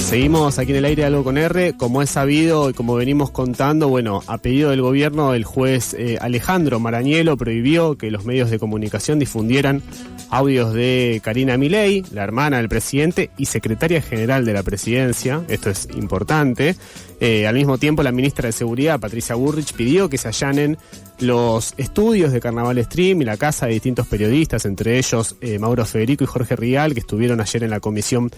Seguimos aquí en el aire de Algo con R. Como es sabido y como venimos contando, bueno, a pedido del gobierno, el juez Alejandro Marañelo prohibió que los medios de comunicación difundieran audios de Karina Milei, la hermana del presidente y secretaria general de la presidencia. Esto es importante. Al mismo tiempo, la ministra de Seguridad, Patricia Bullrich, pidió que se allanen los estudios de Carnaval Stream y la casa de distintos periodistas, entre ellos Mauro Federico y Jorge Rial, que estuvieron ayer en la comisión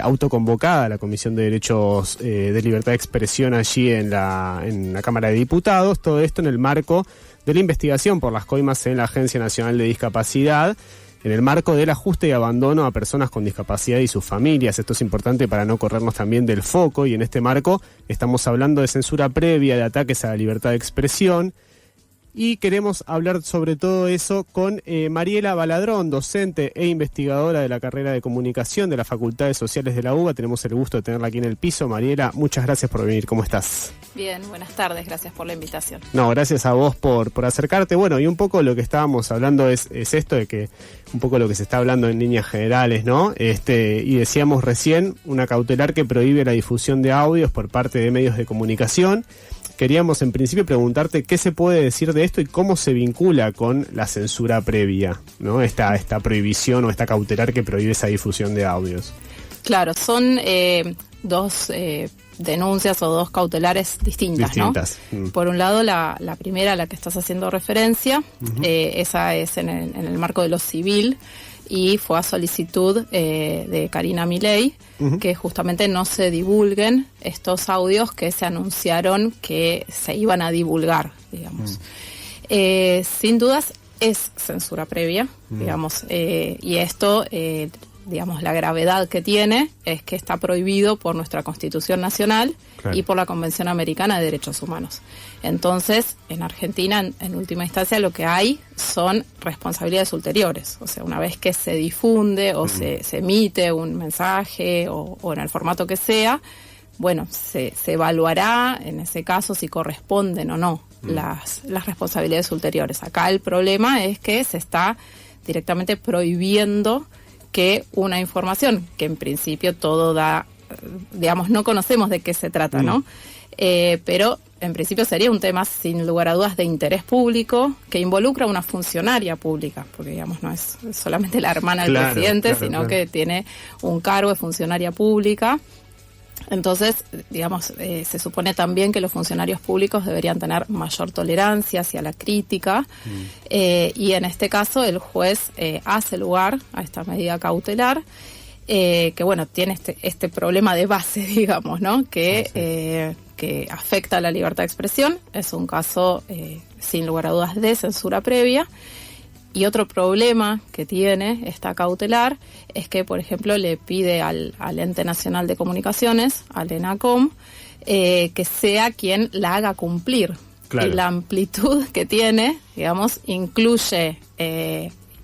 autoconvocada, la Comisión de Derechos de Libertad de Expresión allí en la Cámara de Diputados. Todo esto en el marco de la investigación por las coimas en la Agencia Nacional de Discapacidad, en el marco del ajuste y abandono a personas con discapacidad y sus familias. Esto es importante para no corrernos también del foco, y en este marco estamos hablando de censura previa, de ataques a la libertad de expresión. Y queremos hablar sobre todo eso con Mariela Baladrón, docente e investigadora de la carrera de Comunicación de las Facultades Sociales de la UBA. Tenemos el gusto de tenerla aquí en el piso. Mariela, muchas gracias por venir. ¿Cómo estás? Bien, buenas tardes. Gracias por la invitación. No, gracias a vos por acercarte. Bueno, y un poco lo que estábamos hablando es esto de que un poco lo que se está hablando en líneas generales, ¿no? Y decíamos recién una cautelar que prohíbe la difusión de audios por parte de medios de comunicación. Queríamos en principio preguntarte qué se puede decir de esto y cómo se vincula con la censura previa, ¿no? Esta prohibición o esta cautelar que prohíbe esa difusión de audios. Claro, son dos denuncias o dos cautelares distintas, ¿no? Por un lado, la primera a la que estás haciendo referencia, esa es en el marco de lo civil, y fue a solicitud de Karina Milei, que justamente no se divulguen estos audios que se anunciaron que se iban a divulgar, digamos. Sin dudas es censura previa, digamos, y esto, digamos, la gravedad que tiene es que está prohibido por nuestra Constitución Nacional, claro, y por la Convención Americana de Derechos Humanos. Entonces, en Argentina, en última instancia, lo que hay son responsabilidades ulteriores. O sea, una vez que se difunde o se emite un mensaje o en el formato que sea, bueno, se evaluará en ese caso si corresponden o no las responsabilidades ulteriores. Acá el problema es que se está directamente prohibiendo que una información que en principio todo da, digamos, no conocemos de qué se trata, ¿no? Pero en principio sería un tema sin lugar a dudas de interés público que involucra a una funcionaria pública, porque digamos no es solamente la hermana del presidente, sino que tiene un cargo de funcionaria pública. Entonces, digamos, se supone también que los funcionarios públicos deberían tener mayor tolerancia hacia la crítica, y en este caso el juez hace lugar a esta medida cautelar, que bueno, tiene este problema de base, digamos, ¿no? Que afecta a la libertad de expresión. Es un caso, sin lugar a dudas, de censura previa. Y otro problema que tiene esta cautelar es que, por ejemplo, le pide al Ente Nacional de Comunicaciones, al ENACOM, que sea quien la haga cumplir. Claro. Y la amplitud que tiene, digamos, incluye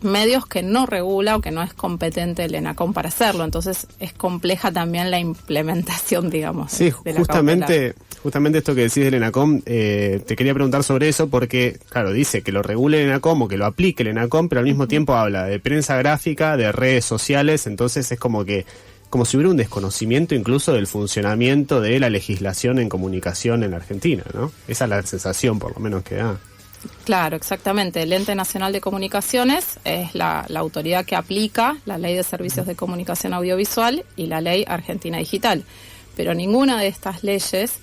medios que no regula o que no es competente el ENACOM para hacerlo. Entonces es compleja también la implementación, digamos. Sí, de la justamente esto que decís del ENACOM, te quería preguntar sobre eso porque, claro, dice que lo regule el ENACOM o que lo aplique el ENACOM, pero al mismo tiempo habla de prensa gráfica, de redes sociales. Entonces es como si hubiera un desconocimiento incluso del funcionamiento de la legislación en comunicación en Argentina, ¿no? Esa es la sensación, por lo menos, que da. Claro, exactamente. El Ente Nacional de Comunicaciones es la autoridad que aplica la Ley de Servicios de Comunicación Audiovisual y la Ley Argentina Digital. Pero ninguna de estas leyes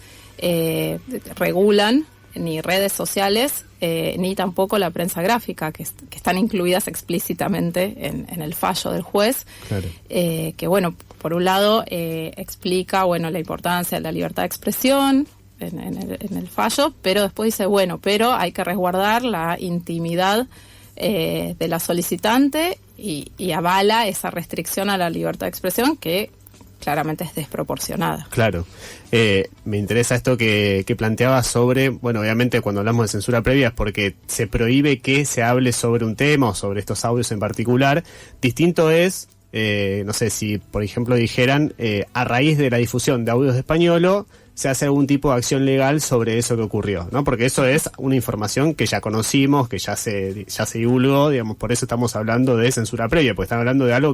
regulan ni redes sociales ni tampoco la prensa gráfica, que están incluidas explícitamente en el fallo del juez. Claro. Que bueno, por un lado explica la importancia de la libertad de expresión en el fallo, pero después dice, pero hay que resguardar la intimidad de la solicitante y avala esa restricción a la libertad de expresión que claramente es desproporcionada. Claro. Me interesa esto que planteabas sobre, obviamente cuando hablamos de censura previa es porque se prohíbe que se hable sobre un tema o sobre estos audios en particular. Distinto es, no sé, si por ejemplo dijeran, a raíz de la difusión de audios de Españolo, se hace algún tipo de acción legal sobre eso que ocurrió, ¿no? Porque eso es una información que ya conocimos, que ya se divulgó, digamos, por eso estamos hablando de censura previa, porque están hablando de algo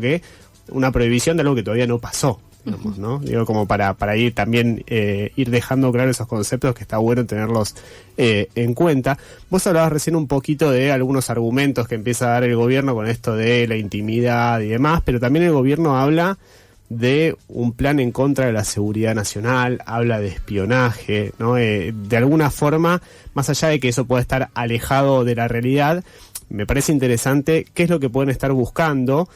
una prohibición de algo que todavía no pasó, digamos, ¿no? Digo, como para ir también ir dejando claro esos conceptos que está bueno tenerlos en cuenta. Vos hablabas recién un poquito de algunos argumentos que empieza a dar el gobierno con esto de la intimidad y demás, pero también el gobierno habla de un plan en contra de la seguridad nacional, habla de espionaje, ¿no? De alguna forma, más allá de que eso pueda estar alejado de la realidad, me parece interesante qué es lo que pueden estar buscando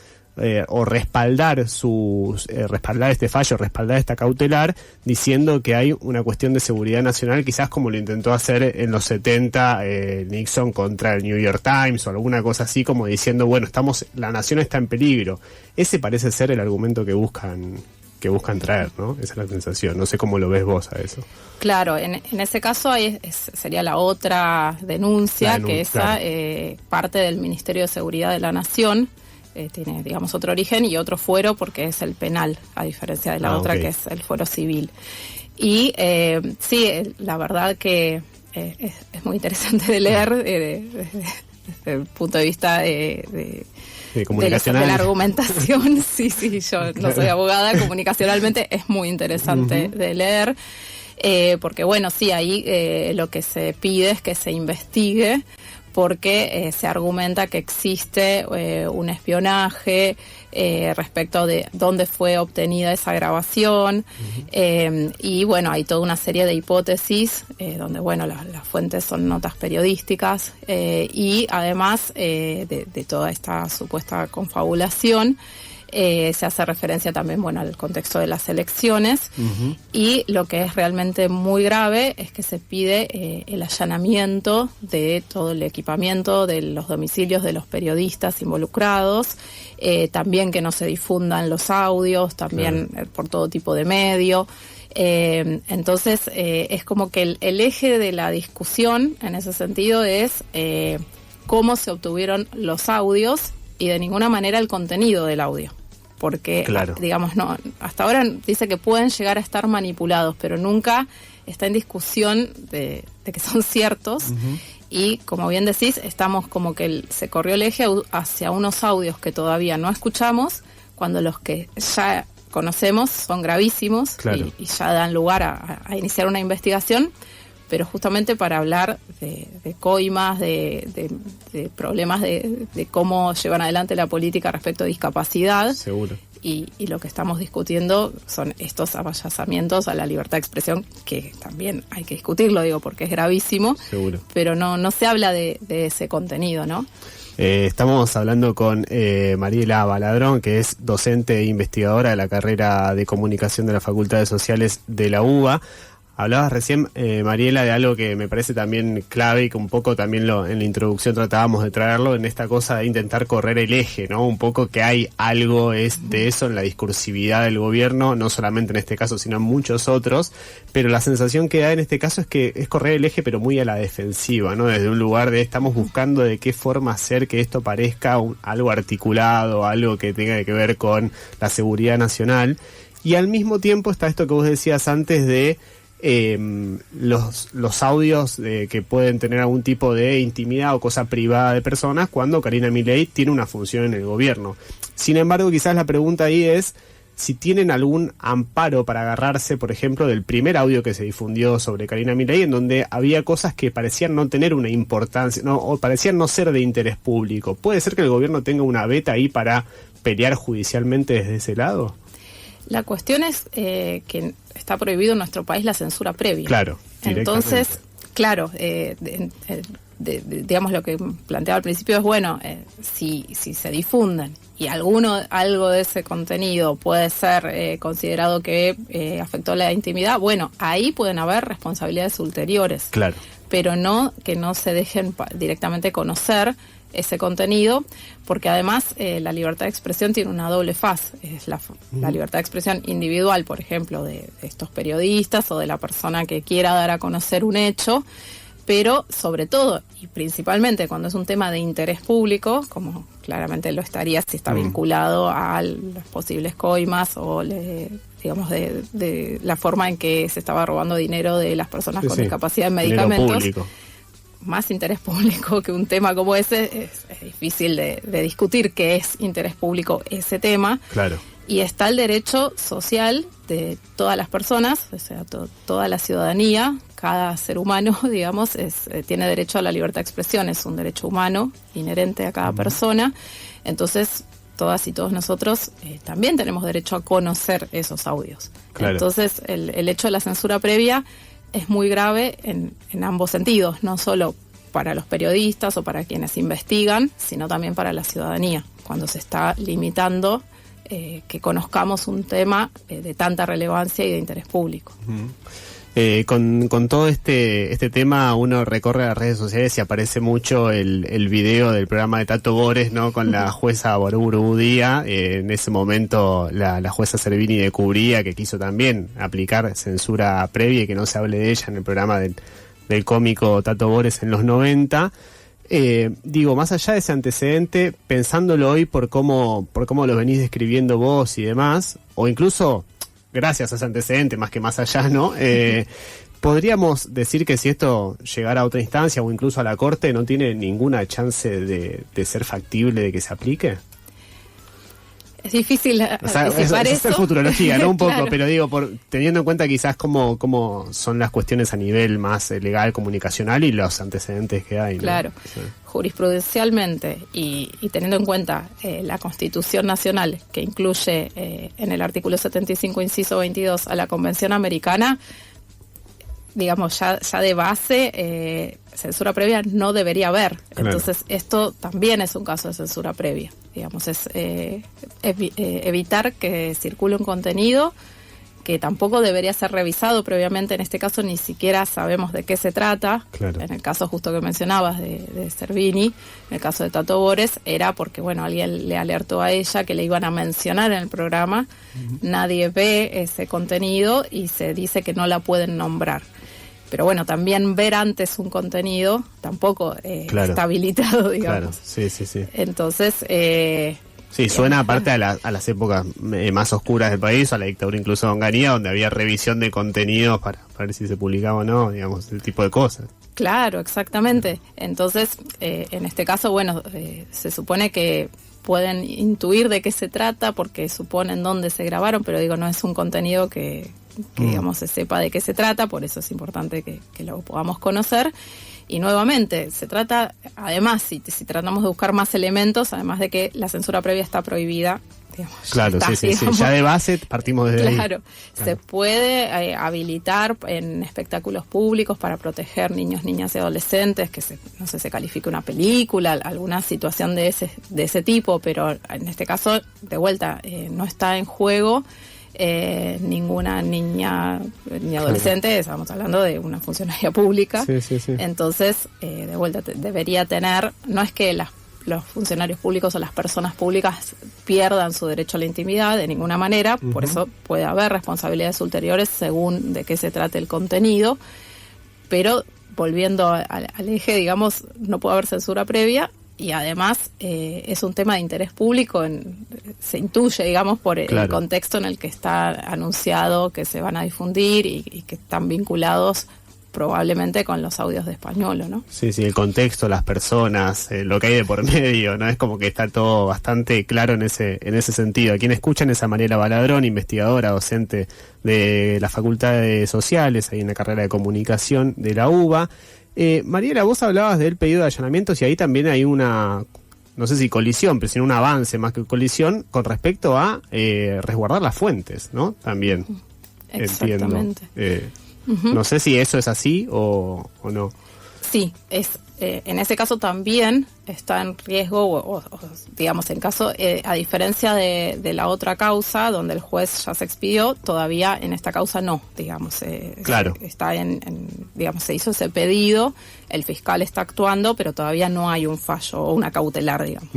o respaldar respaldar este fallo, respaldar esta cautelar, diciendo que hay una cuestión de seguridad nacional, quizás como lo intentó hacer en los 70 Nixon contra el New York Times o alguna cosa así, como diciendo, bueno, la nación está en peligro. Ese parece ser el argumento que buscan traer, ¿no? Esa es la sensación. No sé cómo lo ves vos a eso. Claro, en ese caso sería la otra denuncia, que esa parte del Ministerio de Seguridad de la Nación. Tiene, digamos, otro origen y otro fuero porque es el penal, a diferencia de la otra que es el fuero civil. Y sí, la verdad que es muy interesante de leer desde el punto de vista de la argumentación. Sí, yo no soy abogada, comunicacionalmente es muy interesante de leer. Porque bueno, sí, ahí lo que se pide es que se investigue, porque se argumenta que existe un espionaje respecto de dónde fue obtenida esa grabación, y bueno, hay toda una serie de hipótesis donde, bueno, las fuentes son notas periodísticas, y además de toda esta supuesta confabulación, se hace referencia también, bueno, al contexto de las elecciones, y lo que es realmente muy grave es que se pide el allanamiento de todo el equipamiento de los domicilios de los periodistas involucrados, también que no se difundan los audios, también por todo tipo de medio. Entonces es como que el eje de la discusión en ese sentido es cómo se obtuvieron los audios y de ninguna manera el contenido del audio. Porque, digamos, no, hasta ahora dice que pueden llegar a estar manipulados, pero nunca está en discusión de que son ciertos. Y, como bien decís, estamos como que se corrió el eje hacia unos audios que todavía no escuchamos, cuando los que ya conocemos son gravísimos y ya dan lugar a iniciar una investigación, pero justamente para hablar de coimas, de problemas de cómo llevan adelante la política respecto a discapacidad. Seguro. Y lo que estamos discutiendo son estos avallazamientos a la libertad de expresión, que también hay que discutirlo, digo, porque es gravísimo. Seguro. Pero no se habla de ese contenido, ¿no? Estamos hablando con Mariela Baladrón, que es docente e investigadora de la carrera de Comunicación de la Facultad de Sociales de la UBA. Hablabas recién, Mariela, de algo que me parece también clave y que un poco también en la introducción tratábamos de traerlo, en esta cosa de intentar correr el eje, ¿no? Un poco que hay algo de eso en la discursividad del gobierno, no solamente en este caso, sino en muchos otros, pero la sensación que da en este caso es que es correr el eje, pero muy a la defensiva, ¿no? Desde un lugar de estamos buscando de qué forma hacer que esto parezca algo articulado, algo que tenga que ver con la seguridad nacional, y al mismo tiempo está esto que vos decías antes de los audios que pueden tener algún tipo de intimidad o cosa privada de personas cuando Karina Milei tiene una función en el gobierno. Sin embargo, quizás la pregunta ahí es si tienen algún amparo para agarrarse, por ejemplo, del primer audio que se difundió sobre Karina Milei, en donde había cosas que parecían no tener una importancia, o parecían no ser de interés público. ¿Puede ser que el gobierno tenga una veta ahí para pelear judicialmente desde ese lado? La cuestión es que está prohibido en nuestro país la censura previa. Claro. Entonces, claro, digamos, lo que planteaba al principio es, bueno, si se difunden y algo de ese contenido puede ser considerado que afectó la intimidad, bueno, ahí pueden haber responsabilidades ulteriores. Claro. Pero no que no se dejen directamente conocer ese contenido, porque además la libertad de expresión tiene una doble faz. Es la libertad de expresión individual, por ejemplo, de estos periodistas o de la persona que quiera dar a conocer un hecho, pero sobre todo y principalmente cuando es un tema de interés público, como claramente lo estaría si está vinculado a las posibles coimas o digamos de la forma en que se estaba robando dinero de las personas con discapacidad en medicamentos. Más interés público que un tema como ese, es difícil de discutir qué es interés público ese tema. Claro. Y está el derecho social de todas las personas, o sea, toda la ciudadanía, cada ser humano, digamos, tiene derecho a la libertad de expresión, es un derecho humano inherente a cada persona. Entonces, todas y todos nosotros también tenemos derecho a conocer esos audios. Claro. Entonces, el hecho de la censura previa es muy grave en ambos sentidos, no solo para los periodistas o para quienes investigan, sino también para la ciudadanía, cuando se está limitando que conozcamos un tema de tanta relevancia y de interés público. Con todo este tema, uno recorre las redes sociales y aparece mucho el video del programa de Tato Bores, ¿no? Con la jueza Buruburu Díaz, en ese momento la jueza Servini de Cubría, que quiso también aplicar censura previa y que no se hable de ella en el programa del cómico Tato Bores en los 90. Digo, más allá de ese antecedente, pensándolo hoy por cómo lo venís describiendo vos y demás, o incluso gracias a ese antecedente, más allá, ¿no? ¿Podríamos decir que si esto llegara a otra instancia o incluso a la Corte, no tiene ninguna chance de ser factible, de que se aplique? Es difícil es futurología, ¿no? Un poco, claro. Pero digo, teniendo en cuenta quizás cómo son las cuestiones a nivel más legal, comunicacional y los antecedentes que hay, ¿no? Claro, sí. Jurisprudencialmente y teniendo en cuenta la Constitución Nacional, que incluye en el artículo 75, inciso 22, a la Convención Americana, digamos, ya de base, censura previa no debería haber. Claro. Entonces, esto también es un caso de censura previa. Digamos, es evitar que circule un contenido que tampoco debería ser revisado previamente. En este caso ni siquiera sabemos de qué se trata. Claro. En el caso justo que mencionabas de Servini, en el caso de Tato Bores, era porque, bueno, alguien le alertó a ella que le iban a mencionar en el programa. Nadie ve ese contenido y se dice que no la pueden nombrar. Pero bueno, también ver antes un contenido tampoco claro. Está habilitado, digamos. Claro, sí. Entonces... sí, suena aparte a las épocas más oscuras del país, a la dictadura incluso de Onganía, donde había revisión de contenidos para ver si se publicaba o no, digamos, el tipo de cosas. Claro, exactamente. Entonces, en este caso, bueno, se supone que pueden intuir de qué se trata porque suponen dónde se grabaron, pero digo, no es un contenido que digamos, se sepa de qué se trata, por eso es importante que lo podamos conocer. Y nuevamente, se trata, además, si tratamos de buscar más elementos, además de que la censura previa está prohibida, digamos, claro, sí. Ya de base partimos desde ahí. Claro, se puede habilitar en espectáculos públicos para proteger niños, niñas y adolescentes, que no sé, se califique una película, alguna situación de ese tipo, pero en este caso, de vuelta, no está en juego ninguna niña ni adolescente, estamos hablando de una funcionaria pública. Sí. Entonces, de vuelta, debería tener, no es que los funcionarios públicos o las personas públicas pierdan su derecho a la intimidad de ninguna manera, por eso puede haber responsabilidades ulteriores según de qué se trate el contenido, pero volviendo al eje, digamos, no puede haber censura previa. Y además es un tema de interés público, se intuye, digamos, por el contexto en el que está anunciado que se van a difundir y que están vinculados probablemente con los audios de Españolo, ¿no? Sí, el contexto, las personas, lo que hay de por medio, ¿no? Es como que está todo bastante claro en ese sentido. A quien escuchan es a Mariela Baladrón, investigadora, docente de la Facultad de Sociales, ahí en la carrera de Comunicación de la UBA. Mariela, vos hablabas del pedido de allanamientos y ahí también hay una, no sé si colisión, pero sino un avance más que colisión con respecto a resguardar las fuentes, ¿no? También. Exactamente. Entiendo. No sé si eso es así o no. Sí, en ese caso también está en riesgo, o digamos, en caso, a diferencia de la otra causa, donde el juez ya se expidió, todavía en esta causa no, digamos. Claro. Está digamos, se hizo ese pedido, el fiscal está actuando, pero todavía no hay un fallo o una cautelar, digamos.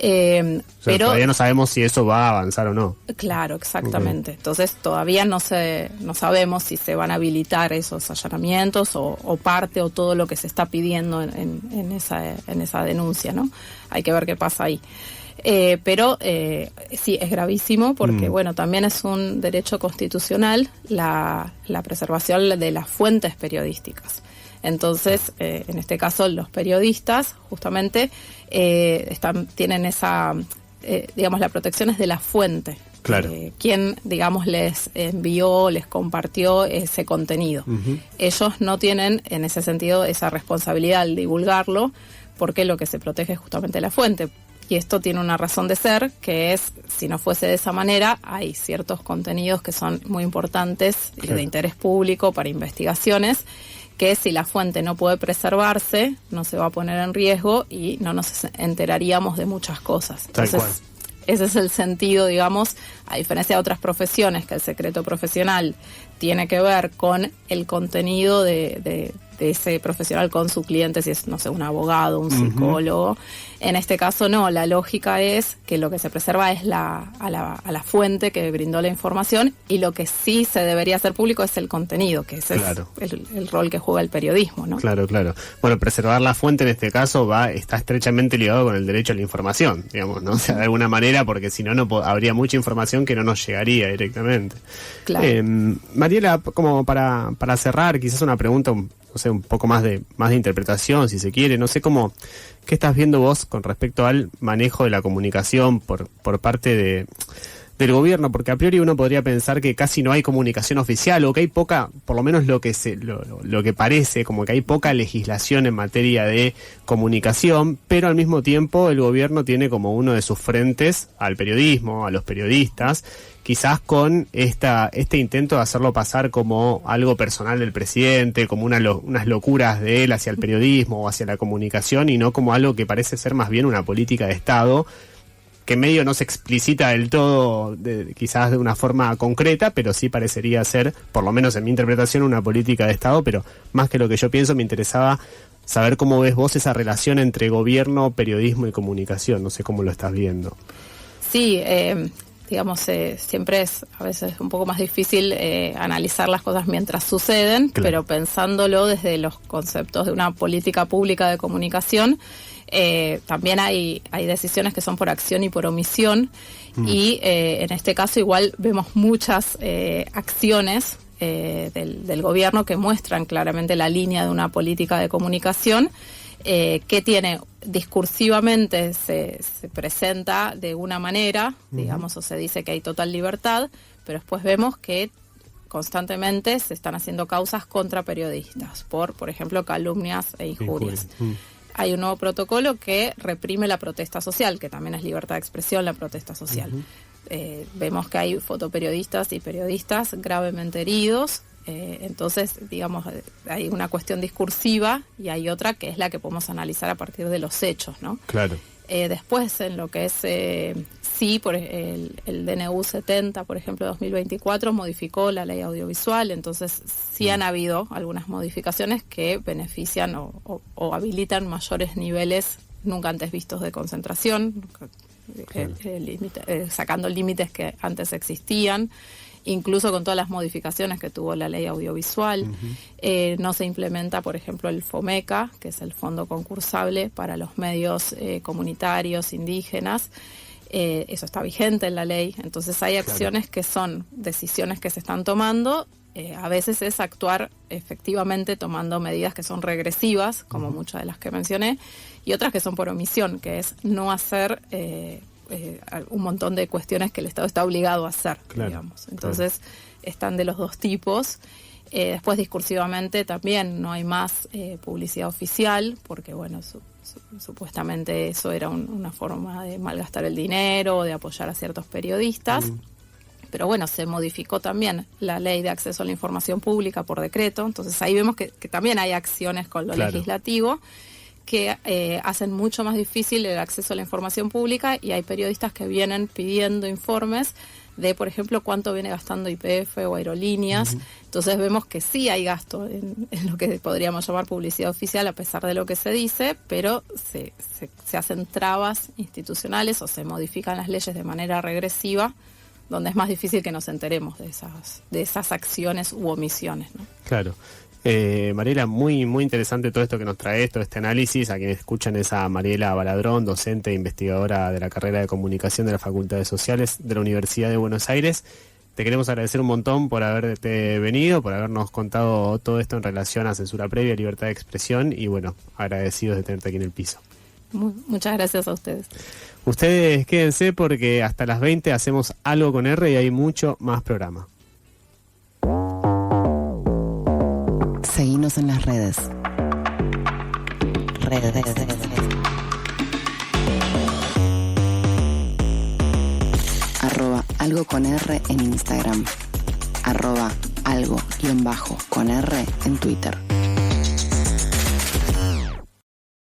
Pero todavía no sabemos si eso va a avanzar o no. Claro, exactamente. Okay. Entonces todavía no sabemos si se van a habilitar esos allanamientos o parte o todo lo que se está pidiendo en esa denuncia, ¿no? Hay que ver qué pasa ahí. Pero sí, es gravísimo porque, bueno, también es un derecho constitucional la preservación de las fuentes periodísticas. Entonces, en este caso, los periodistas justamente tienen esa, digamos, la protección es de la fuente, Claro. Quién, digamos, les envió, les compartió ese contenido. Ellos no tienen, en ese sentido, esa responsabilidad al divulgarlo, porque lo que se protege es justamente la fuente. Y esto tiene una razón de ser, que es, si no fuese de esa manera, hay ciertos contenidos que son muy importantes y de interés público para investigaciones, que si la fuente no puede preservarse, no se va a poner en riesgo y no nos enteraríamos de muchas cosas. Entonces, ese es el sentido, digamos, a diferencia de otras profesiones, que el secreto profesional tiene que ver con el contenido de ese profesional con su cliente, si es, no sé, un abogado, un psicólogo. En este caso no, la lógica es que lo que se preserva es a la fuente que brindó la información, y lo que sí se debería hacer público es el contenido, que ese es el rol que juega el periodismo, ¿no? Claro. Bueno, preservar la fuente en este caso está estrechamente ligado con el derecho a la información, digamos, ¿no? O sea, de alguna manera, porque si no, habría mucha información que no nos llegaría directamente. Claro. Mariela, como para cerrar, quizás una pregunta, no sé, un poco más de interpretación, si se quiere. No sé ¿qué estás viendo vos con respecto al manejo de la comunicación por parte del gobierno? Porque a priori uno podría pensar que casi no hay comunicación oficial, o que hay poca, por lo menos lo que parece, como que hay poca legislación en materia de comunicación, pero al mismo tiempo el gobierno tiene como uno de sus frentes al periodismo, a los periodistas, quizás con este intento de hacerlo pasar como algo personal del presidente, como unas locuras de él hacia el periodismo o hacia la comunicación, y no como algo que parece ser más bien una política de Estado, que medio no se explicita del todo, quizás de una forma concreta, pero sí parecería ser, por lo menos en mi interpretación, una política de Estado. Pero más que lo que yo pienso, me interesaba saber cómo ves vos esa relación entre gobierno, periodismo y comunicación. No sé cómo lo estás viendo. Sí, digamos, siempre es a veces un poco más difícil analizar las cosas mientras suceden, pero pensándolo desde los conceptos de una política pública de comunicación, también hay decisiones que son por acción y por omisión, y en este caso igual vemos muchas acciones del gobierno que muestran claramente la línea de una política de comunicación, que tiene discursivamente se presenta de una manera, digamos, o se dice que hay total libertad, pero después vemos que constantemente se están haciendo causas contra periodistas por ejemplo, calumnias e injurias. Hay un nuevo protocolo que reprime la protesta social, que también es libertad de expresión, la protesta social. Vemos que hay fotoperiodistas y periodistas gravemente heridos. Entonces, digamos, hay una cuestión discursiva y hay otra que es la que podemos analizar a partir de los hechos, ¿no? Claro. Después, en lo que es, por el DNU 70, por ejemplo, 2024, modificó la ley audiovisual, entonces sí han habido algunas modificaciones que benefician o habilitan mayores niveles nunca antes vistos de concentración, sacando límites que antes existían. Incluso con todas las modificaciones que tuvo la ley audiovisual, no se implementa, por ejemplo, el FOMECA, que es el Fondo Concursable para los medios comunitarios indígenas. Eso está vigente en la ley. Entonces hay acciones que son decisiones que se están tomando. A veces es actuar efectivamente tomando medidas que son regresivas, como muchas de las que mencioné, y otras que son por omisión, que es no hacer un montón de cuestiones que el Estado está obligado a hacer, digamos. Entonces, están de los dos tipos. Después, discursivamente, también no hay más publicidad oficial, porque, bueno, supuestamente eso era una forma de malgastar el dinero o de apoyar a ciertos periodistas. Pero bueno, se modificó también la ley de acceso a la información pública por decreto. Entonces, ahí vemos que también hay acciones con lo legislativo que hacen mucho más difícil el acceso a la información pública, y hay periodistas que vienen pidiendo informes de, por ejemplo, cuánto viene gastando YPF o aerolíneas. Entonces vemos que sí hay gasto en lo que podríamos llamar publicidad oficial, a pesar de lo que se dice, pero se hacen trabas institucionales o se modifican las leyes de manera regresiva, donde es más difícil que nos enteremos de esas acciones u omisiones, ¿no? Claro. Mariela, muy muy interesante todo esto que nos trae, todo este análisis. A quienes escuchan es a Mariela Baladrón, docente e investigadora de la carrera de Comunicación de las Facultades Sociales de la Universidad de Buenos Aires. Te queremos agradecer un montón por haberte venido, por habernos contado todo esto en relación a censura previa, libertad de expresión, y bueno, agradecidos de tenerte aquí en el piso. Muchas gracias a ustedes. Ustedes quédense porque hasta las 20 hacemos Algo con R y hay mucho más programa. Seguinos en las redes. @algo con R en Instagram. @algo_con R en Twitter.